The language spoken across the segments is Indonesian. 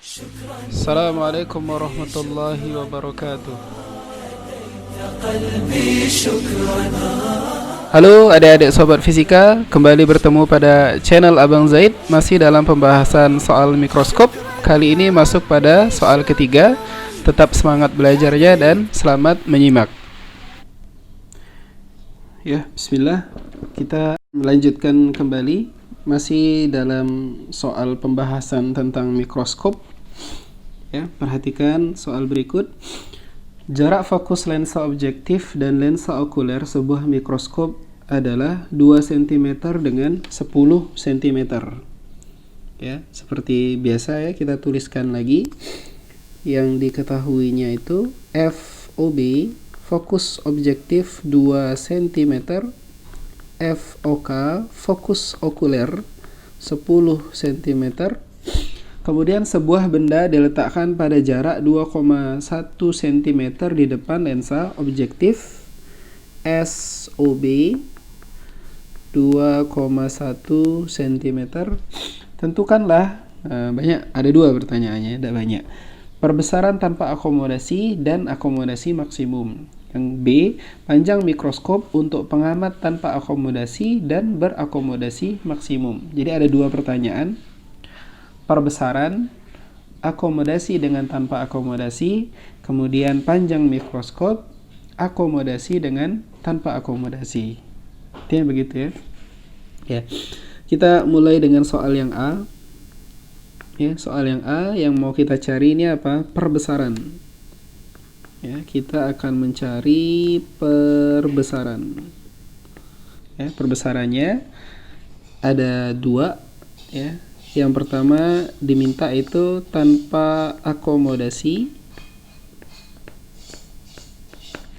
Assalamualaikum warahmatullahi wabarakatuh. Halo adik-adik sobat fisika, kembali bertemu pada channel Abang Zaid. Masih dalam pembahasan soal mikroskop. Kali ini masuk pada soal ketiga. Tetap semangat belajarnya dan selamat menyimak. Ya, bismillah. Kita melanjutkan kembali. Masih dalam soal pembahasan tentang mikroskop. Ya, perhatikan soal berikut. Jarak fokus lensa objektif dan lensa okuler sebuah mikroskop adalah 2 cm dengan 10 cm. Ya, seperti biasa ya, kita tuliskan lagi. Yang diketahuinya itu FOB, fokus objektif 2 cm, FOK, fokus okuler 10 cm. Kemudian sebuah benda diletakkan pada jarak 2,1 cm di depan lensa objektif SOB 2,1 cm. Tentukanlah, banyak, ada dua pertanyaannya, tidak banyak. Perbesaran tanpa akomodasi dan akomodasi maksimum. Yang B, panjang mikroskop untuk pengamat tanpa akomodasi dan berakomodasi maksimum. Jadi ada dua pertanyaan. Perbesaran, akomodasi dengan tanpa akomodasi, kemudian panjang mikroskop, akomodasi dengan tanpa akomodasi. Artinya begitu ya. Ya. Kita mulai dengan soal yang A. Ya, soal yang A yang mau kita cari ini apa? Perbesaran. Ya, kita akan mencari perbesaran. Ya, perbesarannya ada dua ya. Yang pertama diminta itu tanpa akomodasi.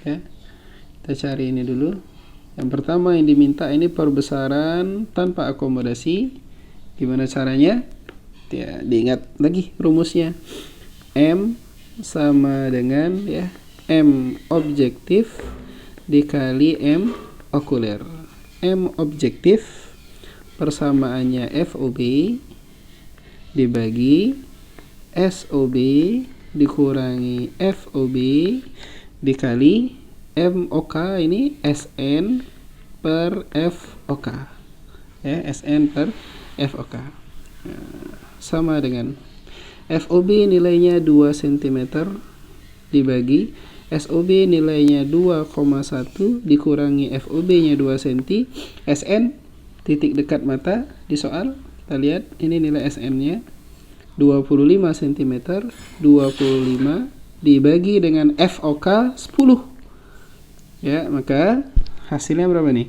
Ya, kita cari ini dulu. Yang pertama yang diminta ini perbesaran tanpa akomodasi. Gimana caranya? Ya, diingat lagi rumusnya. M sama dengan ya M objektif dikali M okuler. M objektif persamaannya FOB dibagi SOB dikurangi FOB dikali MOK ini SN per FOK. Ya, SN per FOK. Nah, sama dengan FOB nilainya 2 cm dibagi SOB nilainya 2,1 dikurangi FOB-nya 2 cm. SN titik dekat mata di soal. Kita lihat ini nilai SN-nya 25 cm, 25 dibagi dengan FOK 10. Ya, maka hasilnya berapa nih?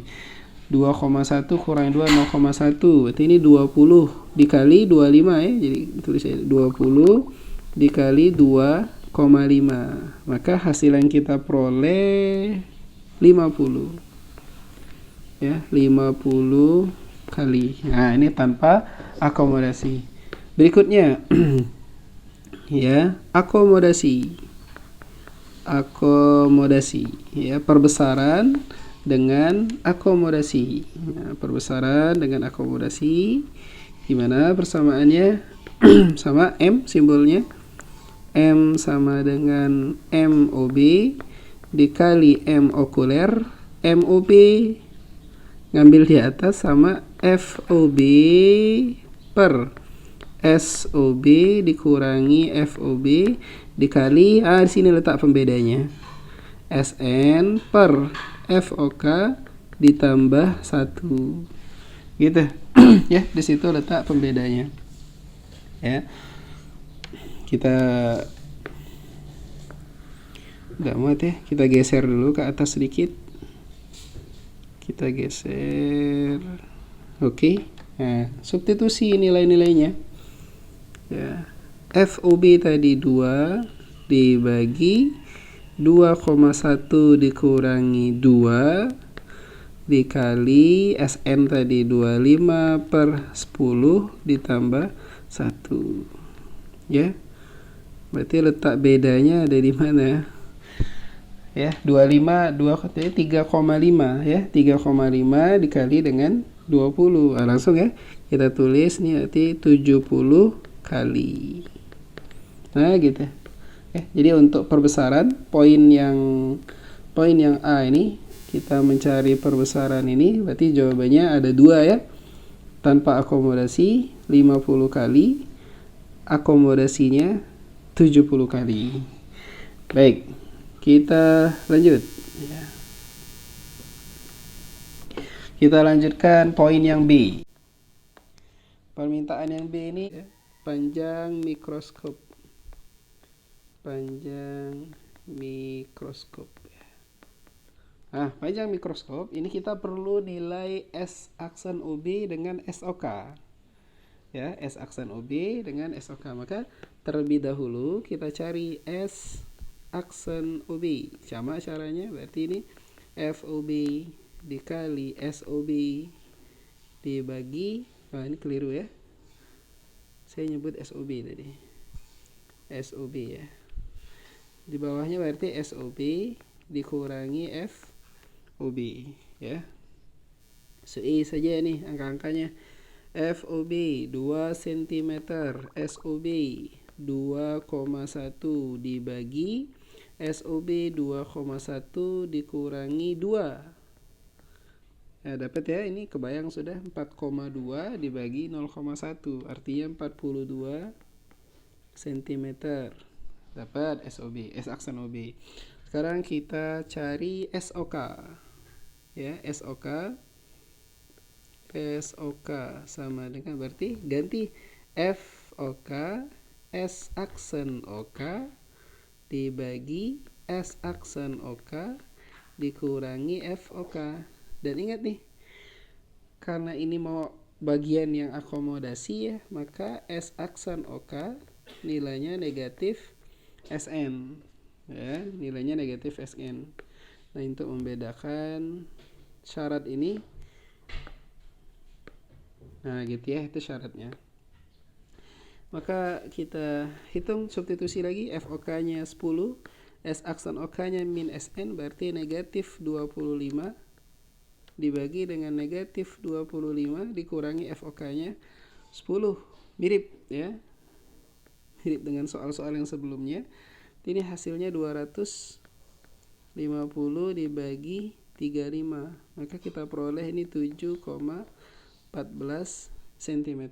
2,1 kurang 2 0,1. Berarti ini 20 dikali 25 ya. Jadi tulis aja 20 dikali 2,5. Maka hasil yang kita peroleh 50. Ya, 50 kali. Nah, ini tanpa akomodasi. Berikutnya ya, akomodasi. Akomodasi ya, perbesaran dengan akomodasi. Nah, perbesaran dengan akomodasi gimana persamaannya? Sama M simbolnya. M sama dengan MOB dikali M okuler. MOB ngambil di atas sama FOB per SOB dikurangi FOB dikali di sini letak pembedanya. SN per FOK ditambah 1. Gitu. Ya, di situ letak pembedanya. Ya. Kita enggak muat ya. Kita geser dulu ke atas sedikit. Kita geser. Oke. Nah, substitusi nilai-nilainya. Ya. FOB tadi 2 dibagi 2,1 dikurangi 2 dikali SN tadi 25 per 10 ditambah 1. Ya. Berarti letak bedanya ada di mana? Ya, 25 3,5 ya. 3,5 dikali dengan 20. Langsung ya. Kita tulis nih berarti 70 kali. Nah, gitu. Jadi untuk perbesaran poin yang A ini kita mencari perbesaran ini, berarti jawabannya ada 2 ya. Tanpa akomodasi 50 kali, akomodasinya 70 kali. Baik, kita lanjut. Kita lanjutkan poin yang B. Permintaan yang B ini panjang mikroskop. Panjang mikroskop. Nah, panjang mikroskop ini kita perlu nilai S aksen OB dengan SOK. Ya, S aksen OB dengan SOK. Maka terlebih dahulu kita cari S aksen OB. Sama caranya, berarti ini FOB dikali SOB dibagi, ini keliru ya, saya nyebut SOB tadi, SOB ya, di bawahnya berarti SOB dikurangi FOB ya. E saja nih angka-angkanya. FOB 2 cm, SOB 2,1 dibagi SOB 2,1 dikurangi 2. Nah, dapat ya, ini kebayang sudah 4,2 dibagi 0,1, artinya 42 cm. Dapat SOB, S aksen OB. Sekarang kita cari SOK. Ya, SOK sama dengan, berarti ganti FOK S aksen OK dibagi S aksen OK dikurangi FOK. Dan ingat nih, karena ini mau bagian yang akomodasi ya, maka S aksen OK nilainya negatif SN ya, nilainya negatif SN. Nah, untuk membedakan syarat ini, nah gitu ya, itu syaratnya. Maka kita hitung substitusi lagi, FOK nya 10, S aksen OK nya min SN, berarti negatif 25 dibagi dengan negatif 25 dikurangi FOK nya 10. Mirip ya, mirip dengan soal-soal yang sebelumnya. Ini hasilnya 250 dibagi 35, maka kita peroleh ini 7,14 cm.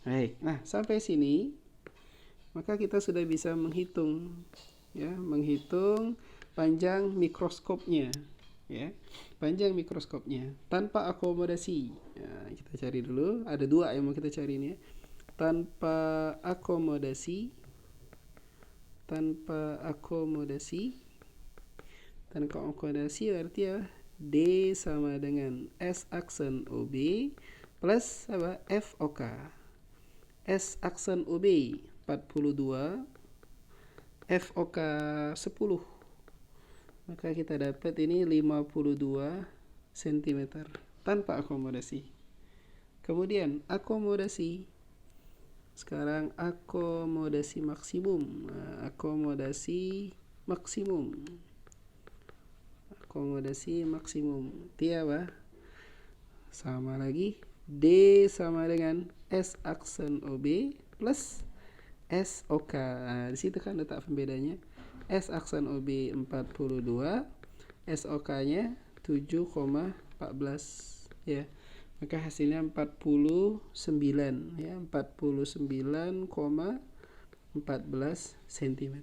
Baik, nah sampai sini maka kita sudah bisa menghitung ya, menghitung panjang mikroskopnya ya, panjang mikroskopnya tanpa akomodasi. Nah, kita cari dulu, ada 2 yang mau kita cari ini ya. Tanpa akomodasi berarti ya D sama dengan S aksen OB plus apa? FOK. S aksen OB 42, FOK 10. Maka kita dapat ini 52 cm tanpa akomodasi. Kemudian akomodasi. Sekarang akomodasi maksimum. Nah, akomodasi maksimum. Tiapa? Sama lagi. D sama dengan S aksen OB plus SOK. Nah, di situ kan letak pembedanya. S aksen OB 42, SOK-nya 7,14 ya. Maka hasilnya 49 ya, 49,14 cm.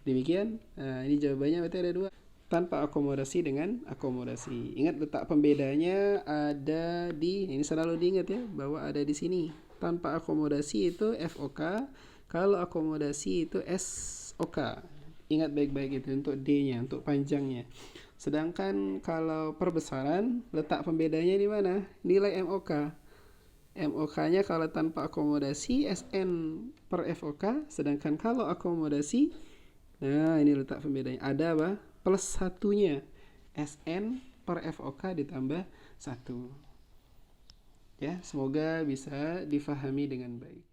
Demikian. Nah, ini jawabannya berarti ada 2. Tanpa akomodasi dengan akomodasi. Ingat letak pembedanya ada di, ini selalu diingat ya, bahwa ada di sini. Tanpa akomodasi itu FOK, kalau akomodasi itu SOK. Ingat baik-baik itu untuk D-nya, untuk panjangnya. Sedangkan kalau perbesaran, letak pembedanya di mana? Nilai MOK. MOK-nya kalau tanpa akomodasi SN per FOK, sedangkan kalau akomodasi, nah ini letak pembedanya. Ada apa? Plus 1-nya. SN per FOK ditambah 1. Ya, semoga bisa difahami dengan baik.